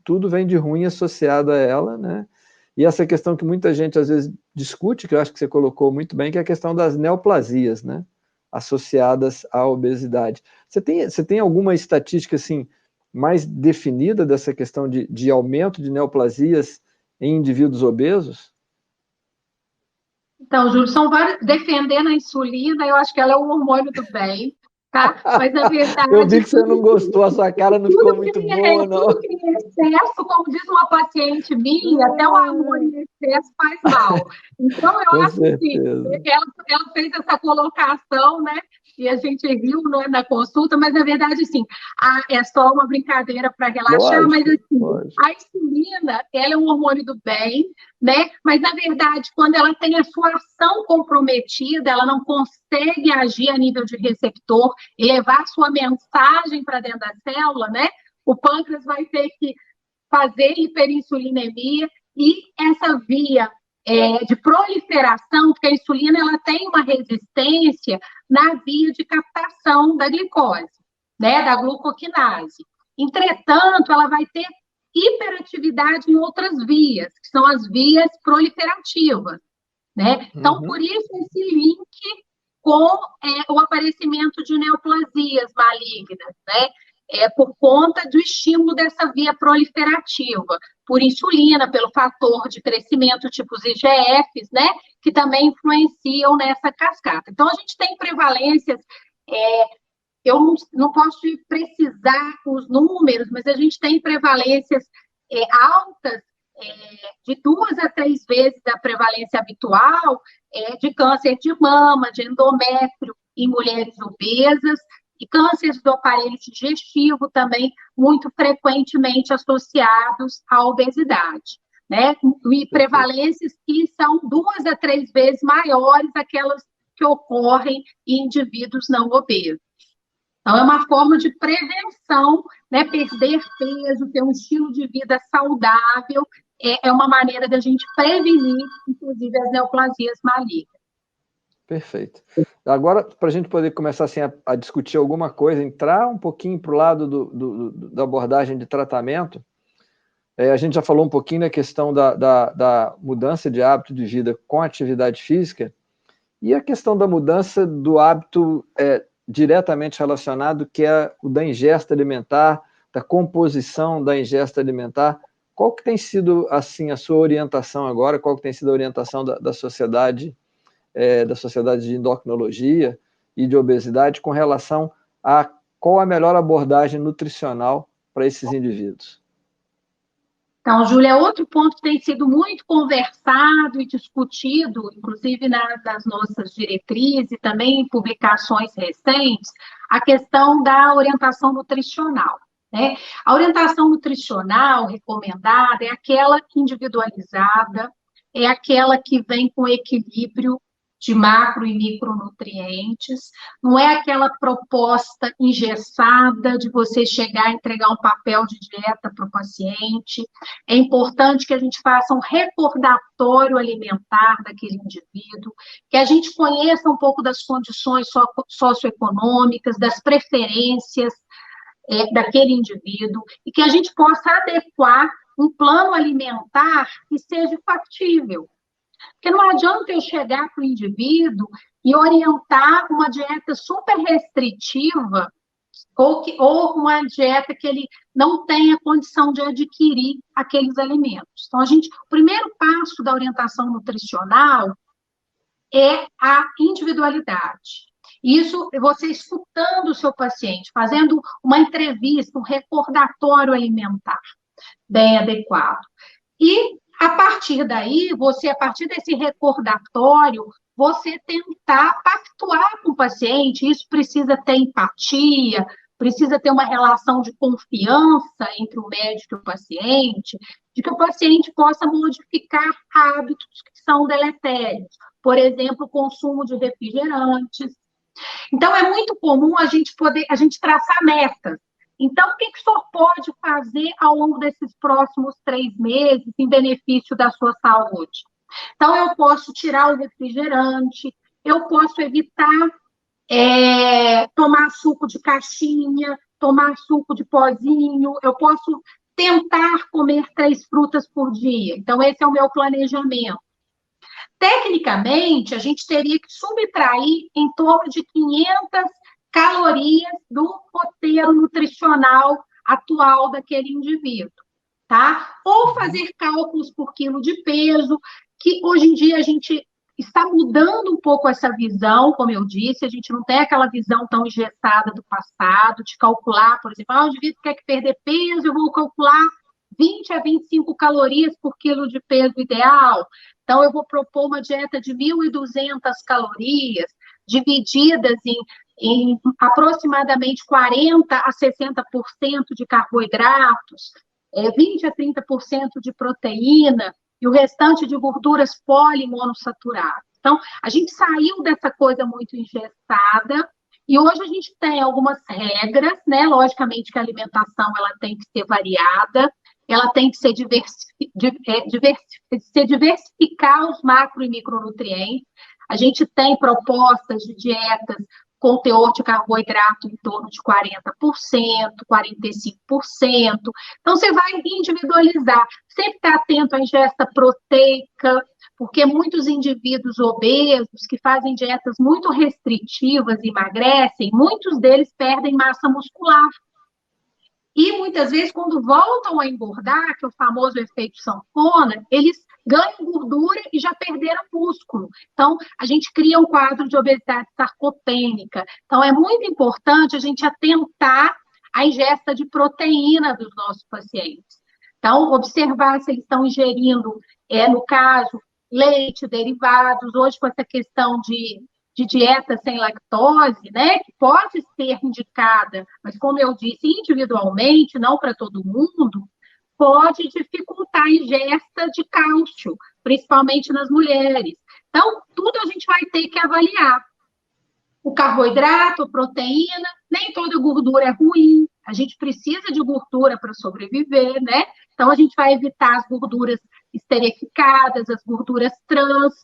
Tudo vem de ruim associado a ela, né? E essa questão que muita gente às vezes discute, que eu acho que você colocou muito bem, que é a questão das neoplasias, né? Associadas à obesidade. Você tem alguma estatística assim mais definida dessa questão de aumento de neoplasias em indivíduos obesos? Então, Júlio, são vários, defendendo a insulina, eu acho que ela é o hormônio do bem, tá? Mas, na Eu vi verdade, que você não gostou, a sua cara não ficou muito boa, não. tudo que é excesso, como diz uma paciente minha, até o amor em excesso faz mal. Então, eu Com acho que certeza. ela fez essa colocação, né? E a gente riu, né, na consulta, mas na verdade, assim, é só uma brincadeira para relaxar, mas Lógico, assim, lógico. a insulina, ela é um hormônio do bem, né? Mas na verdade, quando ela tem a sua ação comprometida, ela não consegue agir a nível de receptor e levar a sua mensagem para dentro da célula, né? O pâncreas vai ter que fazer hiperinsulinemia e essa via de proliferação, porque a insulina ela tem uma resistência na via de captação da glicose, né, da glucoquinase. Entretanto, ela vai ter hiperatividade em outras vias, que são as vias proliferativas, né? Então, por isso esse link com o aparecimento de neoplasias malignas, né? Por conta do estímulo dessa via proliferativa, por insulina, pelo fator de crescimento tipo os IGFs, né? Que também influenciam nessa cascata. Então, a gente tem prevalências, eu não posso precisar os números, mas a gente tem prevalências altas, de 2 a 3 vezes a prevalência habitual de câncer de mama, de endométrio em mulheres obesas, e cânceres do aparelho digestivo também muito frequentemente associados à obesidade, né? E prevalências que são 2 a 3 vezes maiores aquelas que ocorrem em indivíduos não obesos. Então, é uma forma de prevenção, né? Perder peso, ter um estilo de vida saudável, é uma maneira da gente prevenir, inclusive, as neoplasias malignas. Perfeito. Agora, para a gente poder começar assim, a discutir alguma coisa, entrar um pouquinho para o lado da abordagem de tratamento, a gente já falou um pouquinho na questão da mudança de hábito de vida com atividade física, e a questão da mudança do hábito diretamente relacionado, que é o da ingesta alimentar, da composição da ingesta alimentar. Qual que tem sido assim a sua orientação agora? Qual que tem sido a orientação da sociedade de endocrinologia e de obesidade com relação a qual a melhor abordagem nutricional para esses indivíduos? Então, Júlia, outro ponto que tem sido muito conversado e discutido, inclusive nas nossas diretrizes e também em publicações recentes, a questão da orientação nutricional, né? A orientação nutricional recomendada é aquela individualizada, é aquela que vem com equilíbrio de macro e micronutrientes, não é aquela proposta engessada de você chegar e entregar um papel de dieta para o paciente. É importante que a gente faça um recordatório alimentar daquele indivíduo, que a gente conheça um pouco das condições socioeconômicas, das preferências daquele indivíduo, e que a gente possa adequar um plano alimentar que seja factível. Porque não adianta eu chegar para o indivíduo e orientar uma dieta super restritiva ou uma dieta que ele não tenha condição de adquirir aqueles alimentos. Então, o primeiro passo da orientação nutricional é a individualidade. Isso, você escutando o seu paciente, fazendo uma entrevista, um recordatório alimentar bem adequado. E, a partir daí, a partir desse recordatório, você tentar pactuar com o paciente, isso precisa ter empatia, precisa ter uma relação de confiança entre o médico e o paciente, de que o paciente possa modificar hábitos que são deletérios, por exemplo, o consumo de refrigerantes. Então, é muito comum a gente traçar metas. Então, o que o senhor pode fazer ao longo desses próximos 3 meses em benefício da sua saúde? Então, eu posso tirar o refrigerante, eu posso evitar tomar suco de caixinha, tomar suco de pozinho, eu posso tentar comer 3 frutas por dia. Então, esse é o meu planejamento. Tecnicamente, a gente teria que subtrair em torno de 500 calorias do roteiro nutricional atual daquele indivíduo, tá? Ou fazer cálculos por quilo de peso, que hoje em dia a gente está mudando um pouco essa visão, como eu disse, a gente não tem aquela visão tão engessada do passado, de calcular, por exemplo, o indivíduo quer perder peso, eu vou calcular 20 a 25 calorias por quilo de peso ideal. Então, eu vou propor uma dieta de 1.200 calorias, divididas em aproximadamente 40 a 60% de carboidratos, 20 a 30% de proteína, e o restante de gorduras polimonossaturadas. Então, a gente saiu dessa coisa muito engessada, e hoje a gente tem algumas regras, né? Logicamente que a alimentação ela tem que ser variada, ela tem que ser diversificar os macro e micronutrientes. A gente tem propostas de dietas com teor de carboidrato em torno de 40%, 45%. Então, você vai individualizar. Sempre estar atento à ingesta proteica, porque muitos indivíduos obesos que fazem dietas muito restritivas e emagrecem, muitos deles perdem massa muscular. E, muitas vezes, quando voltam a engordar, que é o famoso efeito sanfona, eles ganham gordura e já perderam músculo. Então, a gente cria um quadro de obesidade sarcopênica. Então, é muito importante a gente atentar à ingesta de proteína dos nossos pacientes. Então, observar se eles estão ingerindo, no caso, leite, derivados. Hoje, com essa questão de dieta sem lactose, né, que pode ser indicada, mas como eu disse, individualmente, não para todo mundo, pode dificultar a ingesta de cálcio, principalmente nas mulheres. Então, tudo a gente vai ter que avaliar. O carboidrato, a proteína, nem toda gordura é ruim, a gente precisa de gordura para sobreviver, né? Então, a gente vai evitar as gorduras esterificadas, as gorduras trans,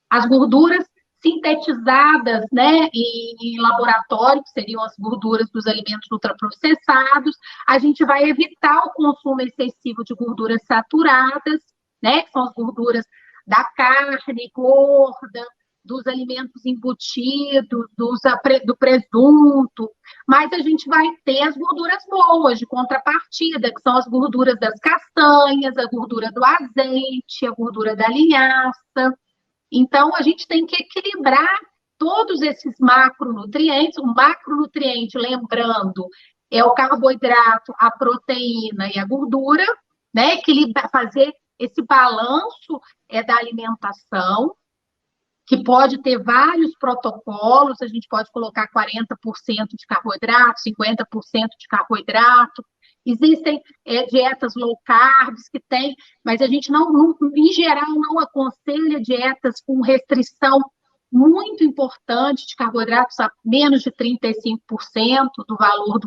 as gorduras sintetizadas, né, em laboratório, que seriam as gorduras dos alimentos ultraprocessados. A gente vai evitar o consumo excessivo de gorduras saturadas, né, que são as gorduras da carne gorda, dos alimentos embutidos, do presunto, mas a gente vai ter as gorduras boas, de contrapartida, que são as gorduras das castanhas, a gordura do azeite, a gordura da linhaça. Então, a gente tem que equilibrar todos esses macronutrientes. O macronutriente, lembrando, é o carboidrato, a proteína e a gordura, né? Fazer esse balanço da alimentação, que pode ter vários protocolos, a gente pode colocar 40% de carboidrato, 50% de carboidrato. Existem dietas low carb que tem, mas a gente em geral, não aconselha dietas com restrição muito importante de carboidratos a menos de 35% do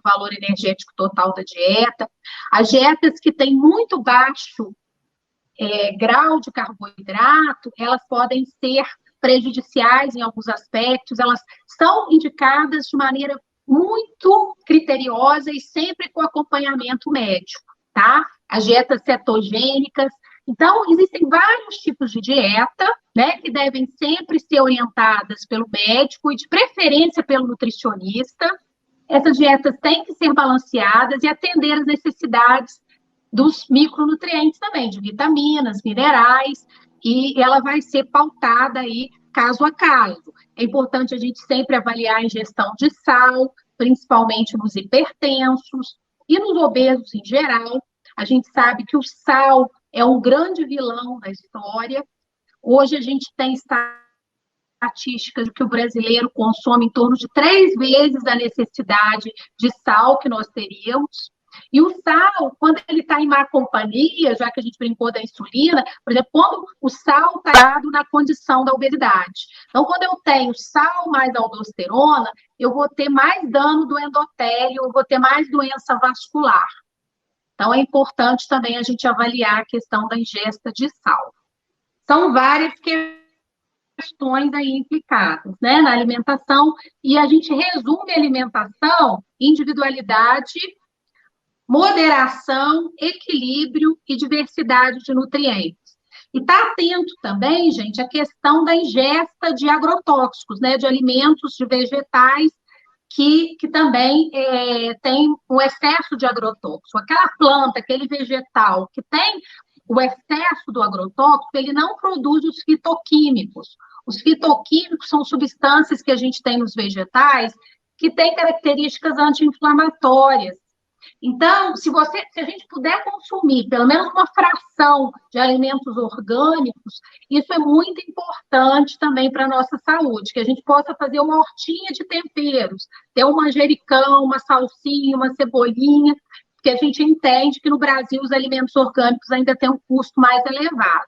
valor energético total da dieta. As dietas que têm muito baixo grau de carboidrato, elas podem ser prejudiciais em alguns aspectos, elas são indicadas de maneira muito criteriosa e sempre com acompanhamento médico, tá? As dietas cetogênicas. Então, existem vários tipos de dieta, né, que devem sempre ser orientadas pelo médico e, de preferência, pelo nutricionista. Essas dietas têm que ser balanceadas e atender às necessidades dos micronutrientes também, de vitaminas, minerais, e ela vai ser pautada aí caso a caso. É importante a gente sempre avaliar a ingestão de sal, principalmente nos hipertensos e nos obesos em geral. A gente sabe que o sal é um grande vilão da história. Hoje a gente tem estatísticas de que o brasileiro consome em torno de 3 vezes a necessidade de sal que nós teríamos. E o sal, quando ele está em má companhia, já que a gente brincou da insulina, por exemplo, quando o sal está dado na condição da obesidade. Então, quando eu tenho sal mais aldosterona, eu vou ter mais dano do endotélio, eu vou ter mais doença vascular. Então, é importante também a gente avaliar a questão da ingesta de sal. São várias questões aí implicadas, né, na alimentação, e a gente resume a alimentação, individualidade, moderação, equilíbrio e diversidade de nutrientes. E está atento também, gente, à questão da ingesta de agrotóxicos, né, de alimentos, de vegetais, que também tem um excesso de agrotóxico. Aquela planta, aquele vegetal que tem o excesso do agrotóxico, ele não produz os fitoquímicos. Os fitoquímicos são substâncias que a gente tem nos vegetais que têm características anti-inflamatórias. Então, se a gente puder consumir pelo menos uma fração de alimentos orgânicos, isso é muito importante também para a nossa saúde, que a gente possa fazer uma hortinha de temperos, ter um manjericão, uma salsinha, uma cebolinha, porque a gente entende que no Brasil os alimentos orgânicos ainda têm um custo mais elevado.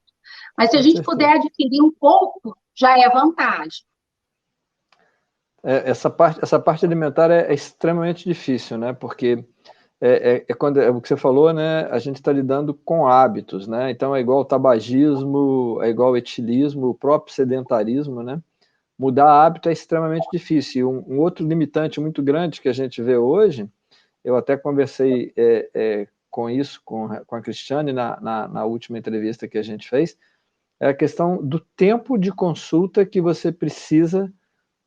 Mas se a gente puder adquirir um pouco, já é vantagem. Essa parte alimentar é extremamente difícil, né? Porque quando o que você falou, né? A gente está lidando com hábitos, né? Então é igual o tabagismo, é igual o etilismo, o próprio sedentarismo, né? Mudar hábito é extremamente difícil. Um outro limitante muito grande que a gente vê hoje, eu até conversei com isso com a Cristiane na última entrevista que a gente fez, é a questão do tempo de consulta que você precisa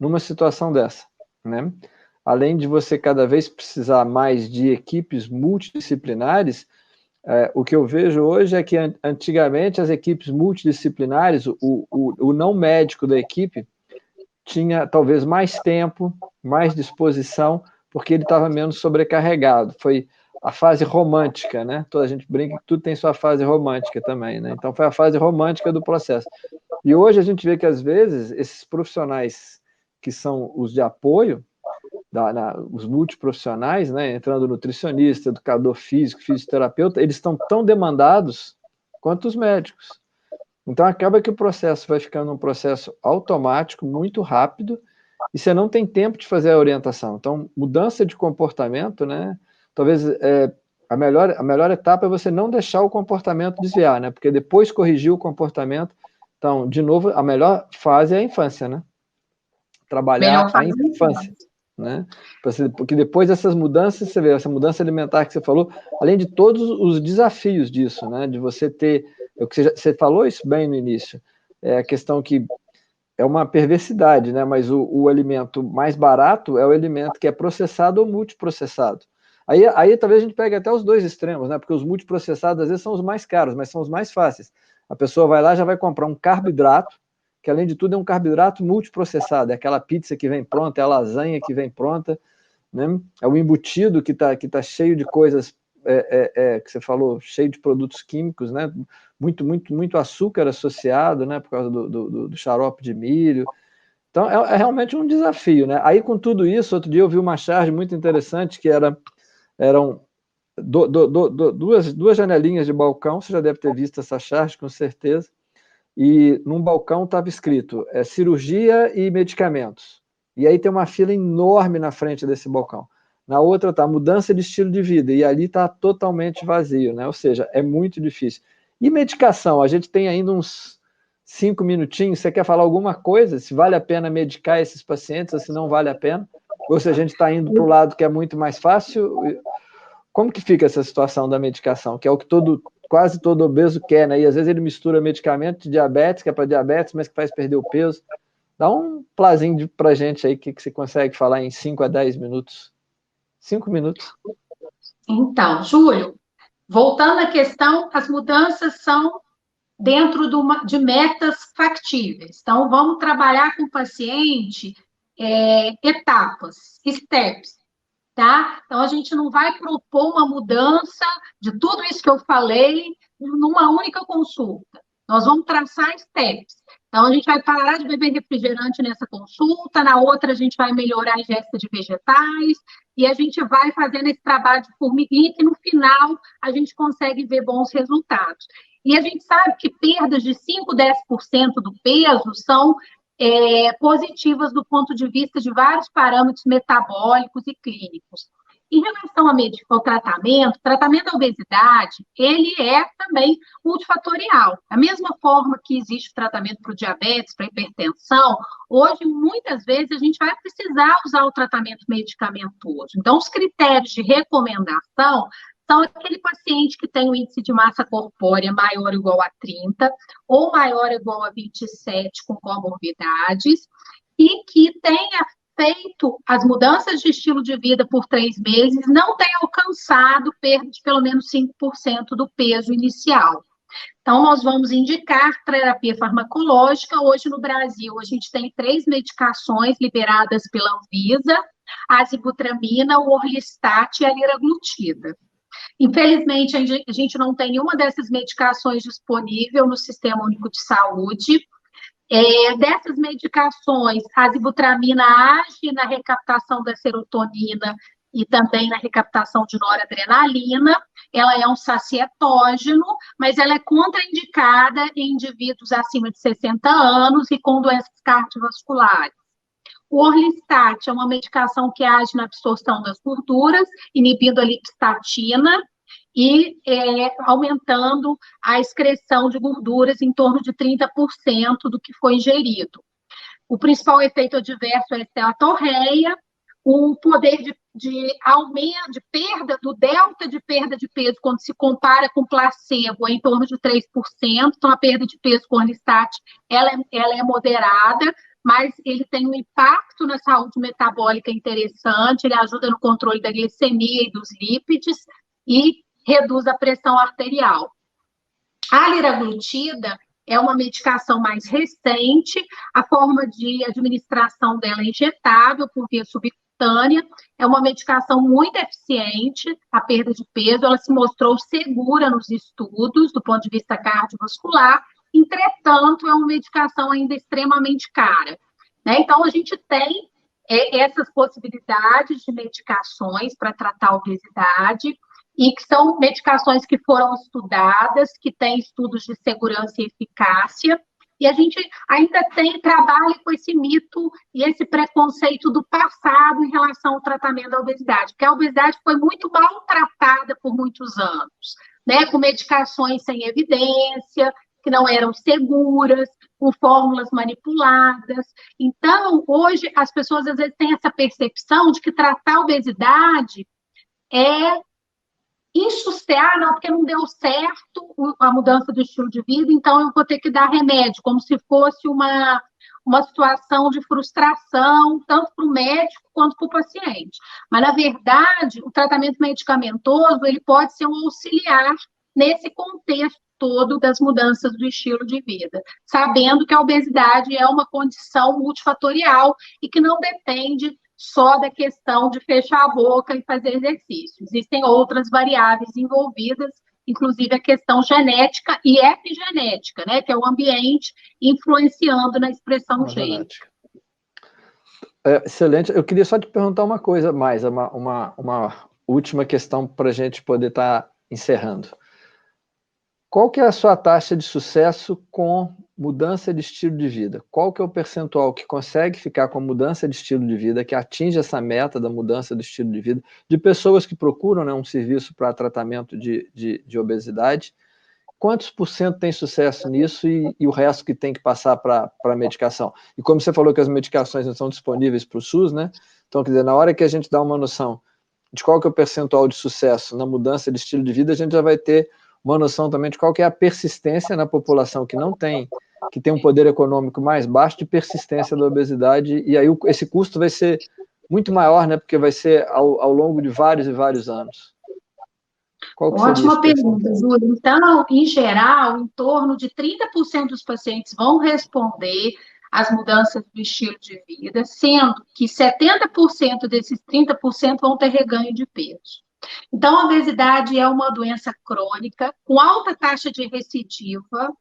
numa situação dessa, né? Além de você cada vez precisar mais de equipes multidisciplinares, o que eu vejo hoje é que antigamente as equipes multidisciplinares, o não médico da equipe tinha talvez mais tempo, mais disposição, porque ele estava menos sobrecarregado. Foi a fase romântica, né? Toda a gente brinca que tudo tem sua fase romântica também, né? Então foi a fase romântica do processo. E hoje a gente vê que às vezes esses profissionais que são os de apoio, os multiprofissionais, né, entrando nutricionista, educador físico, fisioterapeuta, eles estão tão demandados quanto os médicos. Então acaba que o processo vai ficando um processo automático, muito rápido, e você não tem tempo de fazer a orientação. Então, mudança de comportamento, né, talvez a melhor etapa é você não deixar o comportamento desviar, né, porque depois corrigir o comportamento. Então, de novo, a melhor fase é a infância, né? Trabalhar a infância, né? Porque depois dessas mudanças, você vê, essa mudança alimentar que você falou, além de todos os desafios disso, né? De você ter, você falou isso bem no início, a questão que é uma perversidade, né? Mas o alimento mais barato é o alimento que é processado ou multiprocessado. Aí talvez a gente pegue até os dois extremos, né? Porque os multiprocessados às vezes são os mais caros, mas são os mais fáceis. A pessoa vai lá e já vai comprar um carboidrato, que além de tudo é um carboidrato multiprocessado, é aquela pizza que vem pronta, é a lasanha que vem pronta, né? É o embutido que tá cheio de coisas, que você falou, cheio de produtos químicos, né? Muito açúcar associado, né? Por causa do xarope de milho. Então é realmente um desafio, né? Aí com tudo isso, outro dia eu vi uma charge muito interessante que eram duas janelinhas de balcão, você já deve ter visto essa charge com certeza, e num balcão estava escrito cirurgia e medicamentos, e aí tem uma fila enorme na frente desse balcão. Na outra está mudança de estilo de vida, e ali está totalmente vazio, né? Ou seja, é muito difícil. E medicação, a gente tem ainda uns 5 minutinhos, você quer falar alguma coisa? Se vale a pena medicar esses pacientes, ou se não vale a pena? Ou se a gente está indo para o lado que é muito mais fácil? Como que fica essa situação da medicação, que é o que quase todo obeso quer, né? E às vezes ele mistura medicamento de diabetes, que é para diabetes, mas que faz perder o peso. Dá um plazinho pra gente aí, que você consegue falar em 5 a 10 minutos. 5 minutos. Então, Júlio, voltando à questão, as mudanças são dentro de metas factíveis. Então, vamos trabalhar com o paciente etapas, steps, tá? Então, a gente não vai propor uma mudança de tudo isso que eu falei numa única consulta. Nós vamos traçar steps. Então, a gente vai parar de beber refrigerante nessa consulta, na outra a gente vai melhorar a ingesta de vegetais, e a gente vai fazendo esse trabalho de formiguinha, que no final a gente consegue ver bons resultados. E a gente sabe que perdas de 5, 10% do peso são positivas do ponto de vista de vários parâmetros metabólicos e clínicos. Em relação ao tratamento da obesidade, ele é também multifatorial. Da mesma forma que existe o tratamento para o diabetes, para a hipertensão, hoje, muitas vezes, a gente vai precisar usar o tratamento medicamentoso. Então, os critérios de recomendação são aquele paciente que tem um índice de massa corpórea maior ou igual a 30, ou maior ou igual a 27 com comorbidades, e que tenha feito as mudanças de estilo de vida por 3 meses, não tem alcançado perda de pelo menos 5% do peso inicial. Então, nós vamos indicar terapia farmacológica. Hoje, no Brasil, a gente tem 3 medicações liberadas pela Anvisa: a azibutramina, o Orlistat e a liraglutida. Infelizmente, a gente não tem nenhuma dessas medicações disponível no Sistema Único de Saúde. Dessas medicações, a azibutramina age na recaptação da serotonina e também na recaptação de noradrenalina. Ela é um sacietógeno, mas ela é contraindicada em indivíduos acima de 60 anos e com doenças cardiovasculares. O Orlistat é uma medicação que age na absorção das gorduras, inibindo a lipostatina e aumentando a excreção de gorduras em torno de 30% do que foi ingerido. O principal efeito adverso é a esteatorreia, o poder de aumento, de perda, do delta de perda de peso, quando se compara com placebo, é em torno de 3%, então a perda de peso com Orlistat, ela é moderada, mas ele tem um impacto na saúde metabólica interessante, ele ajuda no controle da glicemia e dos lípides, e reduz a pressão arterial. A liraglutida é uma medicação mais recente, a forma de administração dela é injetável por via subcutânea, é uma medicação muito eficiente, a perda de peso, ela se mostrou segura nos estudos, do ponto de vista cardiovascular, entretanto, é uma medicação ainda extremamente cara, né? Então, a gente tem essas possibilidades de medicações para tratar a obesidade, e que são medicações que foram estudadas, que têm estudos de segurança e eficácia, e a gente ainda trabalha com esse mito e esse preconceito do passado em relação ao tratamento da obesidade, porque a obesidade foi muito maltratada por muitos anos, né, com medicações sem evidência, que não eram seguras, com fórmulas manipuladas. Então, hoje, as pessoas às vezes têm essa percepção de que tratar a obesidade é não, porque não deu certo a mudança do estilo de vida, então eu vou ter que dar remédio, como se fosse uma situação de frustração, tanto para o médico quanto para o paciente. Mas, na verdade, o tratamento medicamentoso, ele pode ser um auxiliar nesse contexto todo das mudanças do estilo de vida, sabendo que a obesidade é uma condição multifatorial e que não depende só da questão de fechar a boca e fazer exercício. Existem outras variáveis envolvidas, inclusive a questão genética e epigenética, né, que é o ambiente influenciando na expressão gênica. Excelente. Eu queria só te perguntar uma coisa mais, uma última questão para a gente poder estar encerrando. Qual que é a sua taxa de sucesso com mudança de estilo de vida? Qual que é o percentual que consegue ficar com mudança de estilo de vida, que atinge essa meta da mudança do estilo de vida, de pessoas que procuram, né, um serviço para tratamento de obesidade? Quantos por cento tem sucesso nisso e o resto que tem que passar para a medicação? E como você falou que as medicações não são disponíveis para o SUS, né? Então, quer dizer, na hora que a gente dá uma noção de qual que é o percentual de sucesso na mudança de estilo de vida, a gente já vai ter uma noção também de qual que é a persistência na população que tem um poder econômico mais baixo, de persistência da obesidade, e aí esse custo vai ser muito maior, né, porque vai ser ao longo de vários e vários anos. Ótima pergunta, Júlio. Então, em geral, em torno de 30% dos pacientes vão responder às mudanças do estilo de vida, sendo que 70% desses 30% vão ter reganho de peso. Então, a obesidade é uma doença crônica, com alta taxa de recidiva,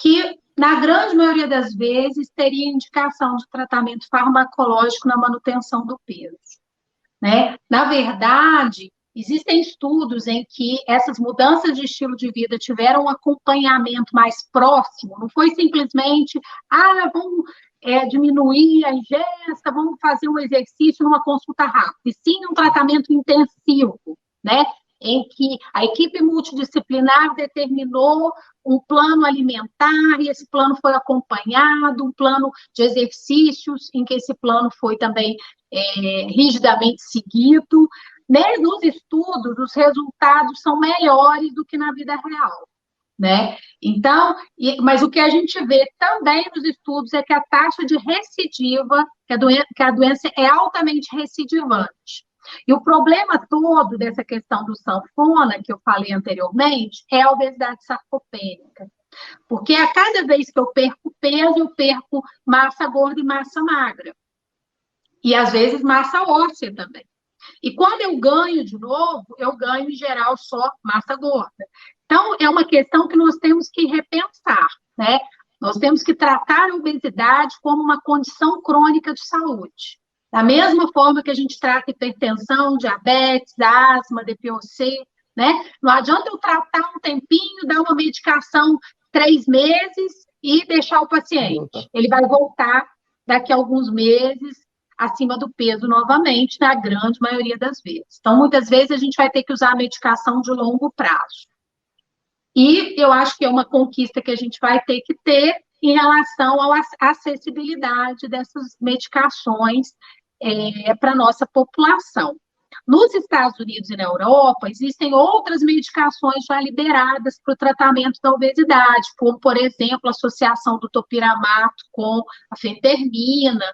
que, na grande maioria das vezes, teria indicação de tratamento farmacológico na manutenção do peso, né? Na verdade, existem estudos em que essas mudanças de estilo de vida tiveram um acompanhamento mais próximo, não foi simplesmente, vamos diminuir a ingesta, vamos fazer um exercício numa consulta rápida, e sim um tratamento intensivo, né? Em que a equipe multidisciplinar determinou um plano alimentar, e esse plano foi acompanhado, um plano de exercícios, em que esse plano foi também rigidamente seguido. Nos estudos, os resultados são melhores do que na vida real, né? Então, mas o que a gente vê também nos estudos é que a taxa de recidiva, que a doença é altamente recidivante. E o problema todo dessa questão do sanfona, que eu falei anteriormente, é a obesidade sarcopênica. Porque a cada vez que eu perco peso, eu perco massa gorda e massa magra. E, às vezes, massa óssea também. E quando eu ganho de novo, eu ganho, em geral, só massa gorda. Então, é uma questão que nós temos que repensar, né? Nós temos que tratar a obesidade como uma condição crônica de saúde. Da mesma forma que a gente trata hipertensão, diabetes, asma, DPOC, né? Não adianta eu tratar um tempinho, dar uma medicação 3 meses e deixar o paciente. Ele vai voltar daqui a alguns meses acima do peso novamente, na grande maioria das vezes. Então, muitas vezes, a gente vai ter que usar a medicação de longo prazo. E eu acho que é uma conquista que a gente vai ter que ter em relação à acessibilidade dessas medicações para a nossa população. Nos Estados Unidos e na Europa, existem outras medicações já liberadas para o tratamento da obesidade, como, por exemplo, a associação do topiramato com a fentermina,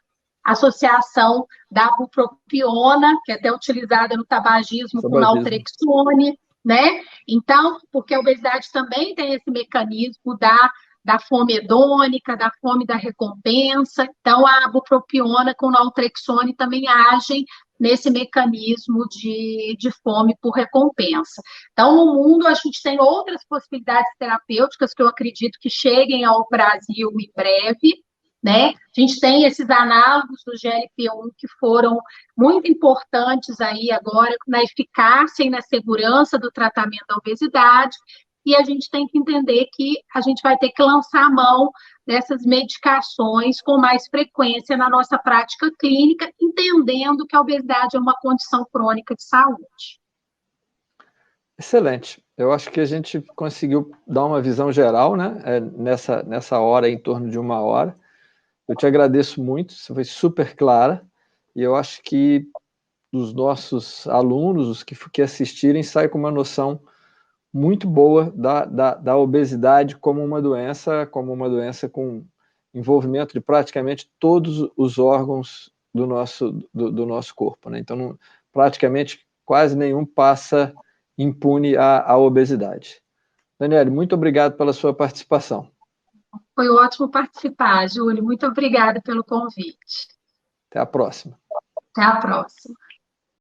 a associação da bupropiona, que é até utilizada no tabagismo com naltrexone, né? Então, porque a obesidade também tem esse mecanismo da fome hedônica, da fome da recompensa. Então, a bupropiona com naltrexone também agem nesse mecanismo de fome por recompensa. Então, no mundo, a gente tem outras possibilidades terapêuticas que eu acredito que cheguem ao Brasil em breve, né? A gente tem esses análogos do GLP-1 que foram muito importantes aí agora na eficácia e na segurança do tratamento da obesidade, e a gente tem que entender que a gente vai ter que lançar a mão dessas medicações com mais frequência na nossa prática clínica, entendendo que a obesidade é uma condição crônica de saúde. Excelente. Eu acho que a gente conseguiu dar uma visão geral, né, nessa hora, em torno de 1 hora. Eu te agradeço muito, você foi super clara, e eu acho que os nossos alunos, os que assistirem, saem com uma noção muito boa da obesidade como uma doença com envolvimento de praticamente todos os órgãos do nosso corpo, né? Então, praticamente quase nenhum passa impune à obesidade. Daniele, muito obrigado pela sua participação. Foi ótimo participar, Júlio. Muito obrigada pelo convite. Até a próxima. Até a próxima.